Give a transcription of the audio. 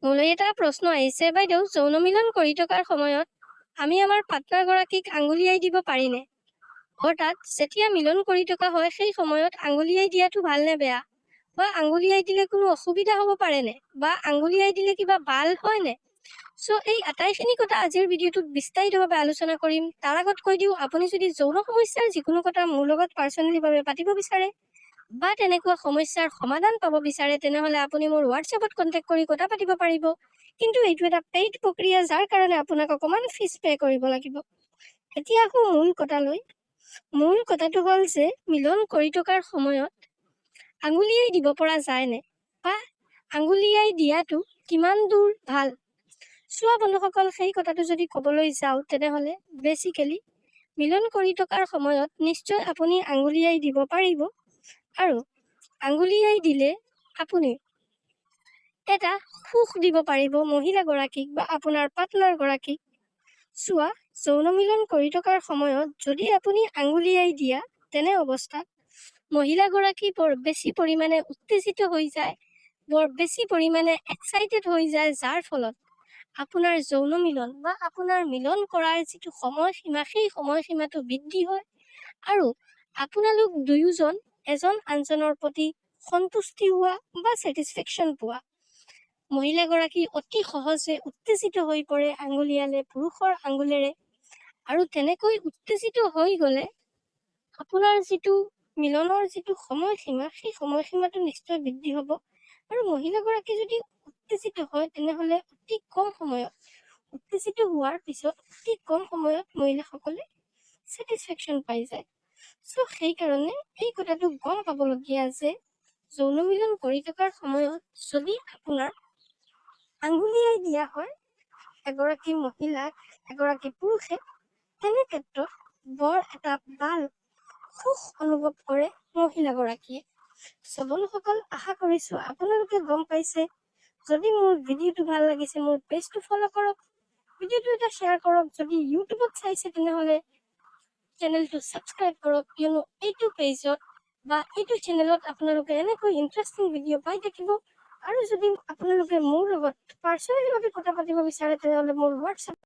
মোলৈ এটা প্ৰশ্ন আহিছে, বাইদেউ যৌন মিলন কৰি থকাৰ সময়ত আমি আমাৰ পাৰ্টনাৰগৰাকীক আঙুলিয়াই দিব পাৰিনে? অৰ্থাৎ যেতিয়া মিলন কৰি থকা হয় সেই সময়ত আঙুলিয়াই দিয়াটো ভাল নে বেয়া? বা আঙুলিয়াই দিলে কোনো অসুবিধা হ'ব পাৰেনে? বা আঙুলিয়াই দিলে কিবা বাল হয়নে? এই আটাইখিনি কথা আজিৰ ভিডিঅ'টোত বিস্তাৰিতভাৱে আলোচনা কৰিম। তাৰ আগত কৈ দিওঁ, আপুনি যদি যৌন সমস্যাৰ যিকোনো কথা মোৰ লগত পাৰ্চনেলিভাৱে পাতিব বিচাৰে বা তেনেকুৱা সমস্যাৰ সমাধান পাব বিচাৰে, তেনেহ'লে আপুনি মোৰ হোৱাটছএপত কণ্টেক্ট কৰি কথা পাতিব পাৰিব। কিন্তু এইটো এটা পেইড প্ৰক্ৰিয়া, যাৰ কাৰণে আপোনাক অকণমান ফিজ পে' কৰিব লাগিব। এতিয়া আকৌ মূল কথালৈ। মূল কথাটো হ'ল যে মিলন কৰি থকাৰ সময়ত আঙুলিয়াই দিব পৰা যায়নে? বা আঙুলিয়াই দিয়াটো কিমান দূৰ ভাল? চোৱা বন্ধুসকল, সেই কথাটো যদি ক'বলৈ যাওঁ তেনেহ'লে বেচিকেলি মিলন কৰি থকাৰ সময়ত নিশ্চয় আপুনি আঙুলিয়াই দিব পাৰিব। আৰু আঙুলিয়াই দিলে আপুনি এটা সুখ দিব পাৰিব মহিলাগৰাকীক বা আপোনাৰ পাৰ্টনাৰগৰাকীক। চোৱা, যৌন মিলন কৰি থকাৰ সময়ত যদি আপুনি আঙুলিয়াই দিয়া, তেনে অৱস্থাত মহিলাগৰাকী বৰ বেছি পৰিমাণে উত্তেজিত হৈ যায়, বৰ বেছি পৰিমাণে এক্সাইটেড হৈ যায়, যাৰ ফলত আপোনাৰ যৌন মিলন বা আপোনাৰ মিলন কৰাৰ যিটো সময়সীমা, সেই সময়সীমাটো বৃদ্ধি হয় আৰু আপোনালোক দুয়োজন এজন আনজনৰ প্ৰতি সন্তুষ্টি হোৱা বা ছেটিছফেকশ্যন পোৱা। মহিলাগৰাকী অতি সহজে উত্তেজিত হৈ পৰে আঙুলিয়ালে পুৰুষৰ আঙুলেৰে, আৰু তেনেকৈ উত্তেজিত হৈ গ'লে আপোনাৰ যিটো মিলনৰ যিটো সময়সীমা, সেই সময়সীমাটো নিশ্চয় বৃদ্ধি হ'ব। আৰু মহিলাগৰাকী যদি উত্তেজিত হয় তেনেহ'লে অতি কম সময়ত, উত্তেজিত হোৱাৰ পিছত অতি কম সময়ত মহিলাসকলে ছেটিছফেকশ্যন পাই যায়। সেইকাৰণে এই কথাটো গম পাবলগীয়া যে যৌন মিলন কৰি থকাৰ সময়ত যদি আপোনাৰ আঙুলিয়াই দিয়া হয় এগৰাকী মহিলাক, এগৰাকী পুৰুষে, তেনে ক্ষেত্ৰত বৰ এটা ভাল সুখ অনুভৱ কৰে মহিলাগৰাকীয়ে। বন্ধুসকল, আশা কৰিছোঁ আপোনালোকে গম পাইছে। যদি মোৰ ভিডিঅ'টো ভাল লাগিছে, মোৰ পেজটো ফ'ল' কৰক, ভিডিঅ'টো এটা শ্বেয়াৰ কৰক। যদি ইউটিউবত চাইছে তেনেহ'লে চেনেলটো ছাবস্ক্ৰাইব কৰক, কিয়নো এইটো পেজত বা এইটো চেনেলত আপোনালোকে এনেকৈ ইণ্টাৰেষ্টিং ভিডিঅ' পাই থাকিব। আৰু যদি আপোনালোকে মোৰ লগত পাৰ্চনেলিভাৱে কথা পাতিব বিচাৰে তেনেহ'লে মোৰ হোৱাটছএপ